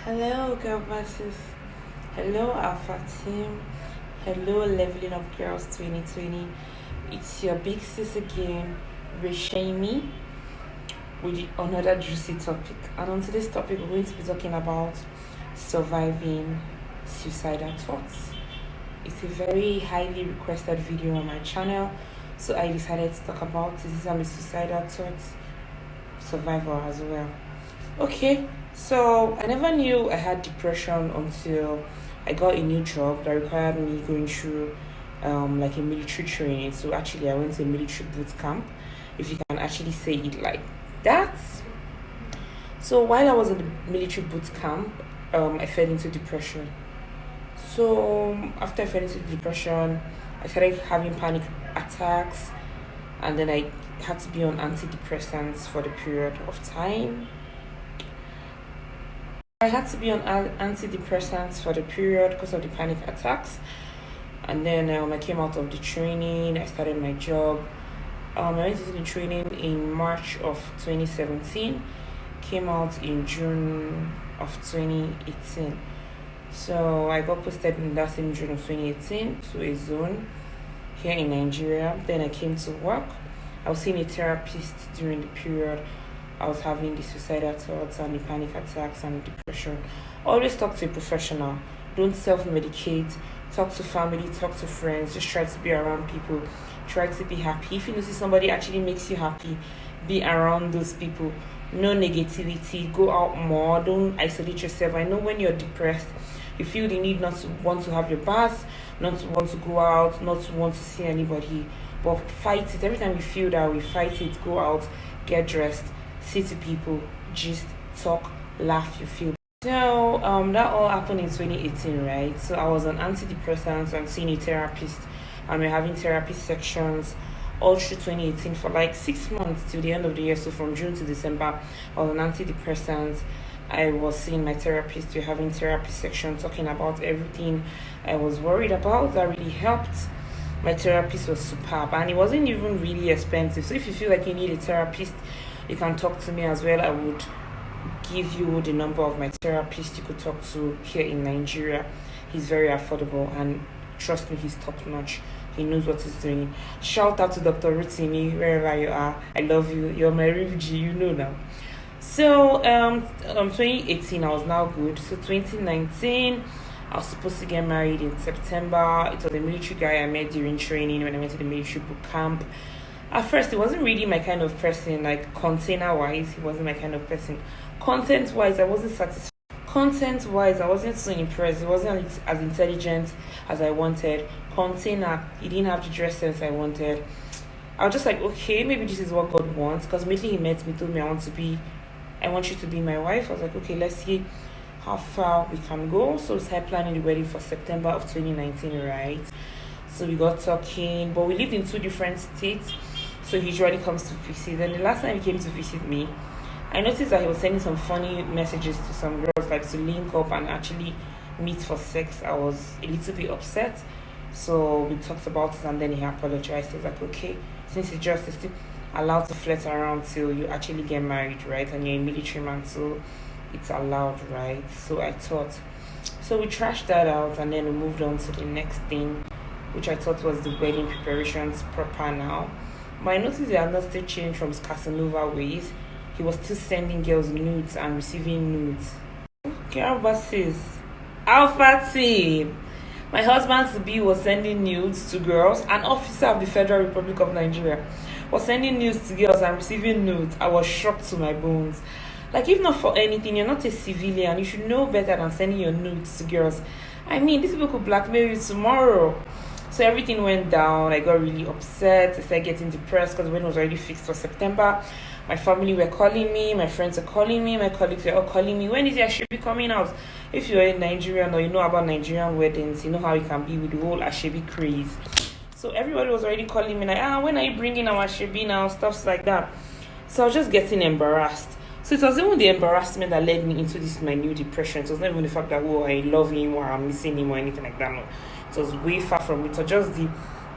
Hello, girl versus. Hello, Alpha team. Hello, Leveling Up Girls 2020. It's your big sis again, Reshami, with another juicy topic. And on today's topic, we're going to be talking about surviving suicidal thoughts. It's a very highly requested video on my channel, so I decided to talk about it. These are my suicidal thoughts survivor as well. Okay, so I never knew I had depression until I got a new job that required me going through like a military training. So actually, I went to a military boot camp, if you can actually say it like that. So while I was in the military boot camp, I fell into depression. So after I fell into depression, I started having panic attacks, and then I had to be on antidepressants for the period of time. I had to be on antidepressants for the period because of the panic attacks. And then I came out of the training, I started my job. I went into the training in March of 2017, came out in June of 2018. So I got posted in that same June of 2018 to a zone here in Nigeria. Then I came to work. I was seeing a therapist during the period I was having the suicidal thoughts and the panic attacks and depression. Always talk to a professional. Don't self-medicate. Talk to family, talk to friends. Just try to be around people. Try to be happy. If you notice somebody actually makes you happy, be around those people. No negativity. Go out more. Don't isolate yourself. I know when you're depressed, you feel the need not to want to have your bath, not to want to go out, not to want to see anybody. But fight it. Every time you feel that way, fight it. Go out, get dressed, say to people, just talk, laugh, you feel. So that all happened in 2018, right? So I was on antidepressants and seeing a therapist, and we're having therapy sections all through 2018 for like 6 months till the end of the year. So from June to December, I was on antidepressants. I was seeing my therapist. We're having therapy sections talking about everything I was worried about. That really helped. My therapist was superb, and it wasn't even really expensive. So if you feel like you need a therapist, you can talk to me as well. I would give you the number of my therapist you could talk to here in Nigeria. He's very affordable, and trust me, he's top notch. He knows what he's doing. Shout out to Dr. Rutini, wherever you are. I love you. You're my refugee, you know now. So 2018 I was now good. So 2019 I was supposed to get married in September. It was a military guy I met during training when I went to the military boot camp. At first, it wasn't really my kind of person, like container-wise, he wasn't my kind of person. Content-wise, I wasn't satisfied. Content-wise, I wasn't so impressed. He wasn't as intelligent as I wanted. Container, he didn't have the dress sense I wanted. I was just like, okay, maybe this is what God wants. Because immediately he met me, told me I want you to be my wife. I was like, okay, let's see how far we can go. So we started planning the wedding for September of 2019, right? So we got talking, but we lived in two different states. So he usually comes to visit. And the last time he came to visit me, I noticed that he was sending some funny messages to some girls, like to link up and actually meet for sex. I was a little bit upset. So we talked about it, and then he apologized. I was like, okay, since it's just still allowed to flirt around till you actually get married, right? And you're a military man, so it's allowed, right? So I thought. So we trashed that out, and then we moved on to the next thing, which I thought was the wedding preparations proper now. But I noticed he had not still changed from his Casanova ways. He was still sending girls nudes and receiving nudes. Girl versus Alpha team. My husband to be was sending nudes to girls. An officer of the Federal Republic of Nigeria was sending nudes to girls and receiving nudes. I was shocked to my bones. Like, if not for anything, you're not a civilian. You should know better than sending your nudes to girls. I mean, these people could blackmail you tomorrow. So everything went down. I got really upset. I started getting depressed because the wedding was already fixed for September. My family were calling me. My friends were calling me. My colleagues were all calling me. When is your Ashebi coming out? If you're in Nigeria or you know about Nigerian weddings, you know how it can be with the whole Ashebi craze. So everybody was already calling me like, when are you bringing our Ashebi now? Stuff like that. So I was just getting embarrassed. So it was even the embarrassment that led me into this my new depression. It was not even the fact that, I love him or I'm missing him or anything like that. No. It was way far from it. It was just the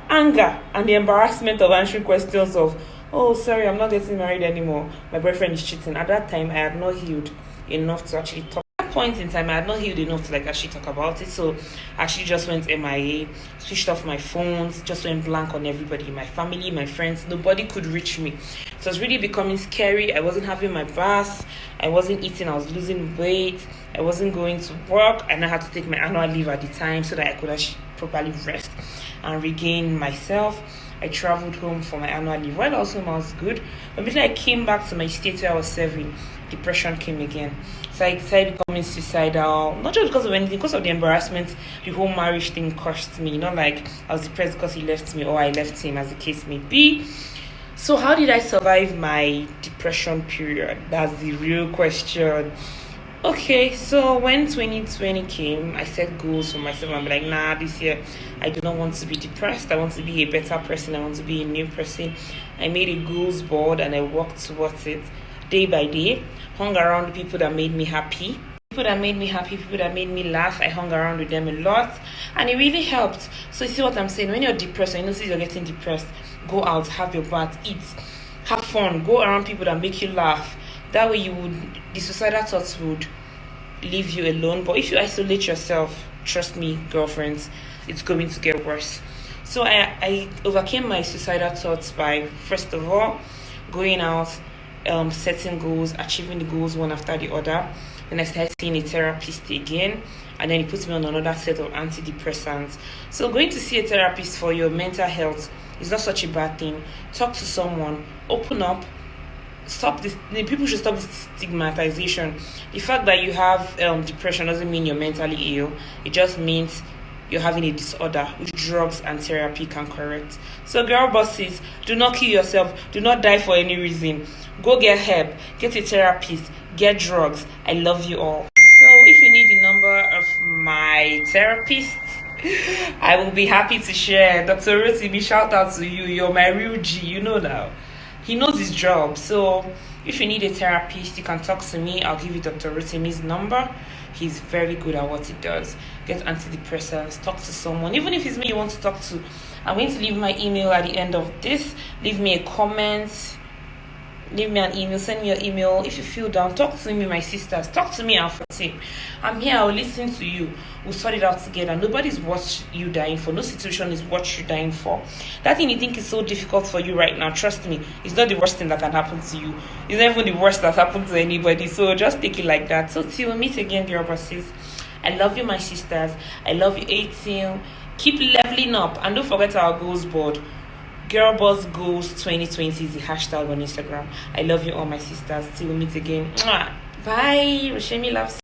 anger and the embarrassment of answering questions of, oh, sorry, I'm not getting married anymore. My boyfriend is cheating. At that time, I had not healed enough to actually talk. At that point in time, I had not healed enough to like actually talk about it. So I actually just went MIA, switched off my phones, just went blank on everybody, my family, my friends. Nobody could reach me. So it was really becoming scary. I wasn't having my bath. I wasn't eating. I was losing weight. I wasn't going to work, and I had to take my annual leave at the time so that I could actually properly rest and regain myself. I traveled home for my annual leave. While I was home, I was good. But immediately I came back to my state where I was serving, depression came again. So I started becoming suicidal, not just because of anything, because of the embarrassment. The whole marriage thing cost me. Not like I was depressed because he left me or I left him, as the case may be. So how did I survive my depression period? That's the real question. Okay, so when 2020 came, I set goals for myself. I'm like, nah, this year I do not want to be depressed. I want to be a better person. I want to be a new person. I made a goals board and I worked towards it day by day. Hung around people that made me happy. People that made me happy, people that made me laugh. I hung around with them a lot and it really helped. So you see what I'm saying? When you're depressed, and you notice you're getting depressed, go out, have your bath, eat, have fun, go around people that make you laugh. That way the suicidal thoughts would leave you alone. But if you isolate yourself, trust me, girlfriends, it's going to get worse. So I overcame my suicidal thoughts by, first of all, going out, setting goals, achieving the goals one after the other. Then I started seeing a therapist again, and then he puts me on another set of antidepressants. So going to see a therapist for your mental health is not such a bad thing. Talk to someone, open up. Stop this. People should stop this stigmatization. The fact that you have depression doesn't mean you're mentally ill. It just means you're having a disorder, which drugs and therapy can correct. So girl bosses, do not kill yourself. Do not die for any reason. Go get help. Get a therapist. Get drugs. I love you all. So if you need the number of my therapist, I will be happy to share. Dr. Rotimi, shout out to you. You're my real G. You know now. He knows his job. So if you need a therapist, you can talk to me. I'll give you Dr. Rotimi's number. He's very good at what he does. Get antidepressants, talk to someone. Even if it's me you want to talk to, I'm going to leave my email at the end of this. Leave me a comment. Leave me an email. Send me your email. If you feel down, talk to me, my sisters. Talk to me, Alpha. I'm here. I'll listen to you. We'll sort it out together. Nobody's what you dying for. No situation is what you're dying for. That thing you think is so difficult for you right now, trust me, it's not the worst thing that can happen to you. It's not even the worst that's happened to anybody. So just take it like that. So till we meet again, girl bosses. I love you, my sisters. I love you, 18. Keep leveling up. And don't forget our goals board. Girl Boss Goals 2020 is the hashtag on Instagram. I love you all, my sisters. Till we meet again. Mwah. Bye. Roshemi loves you.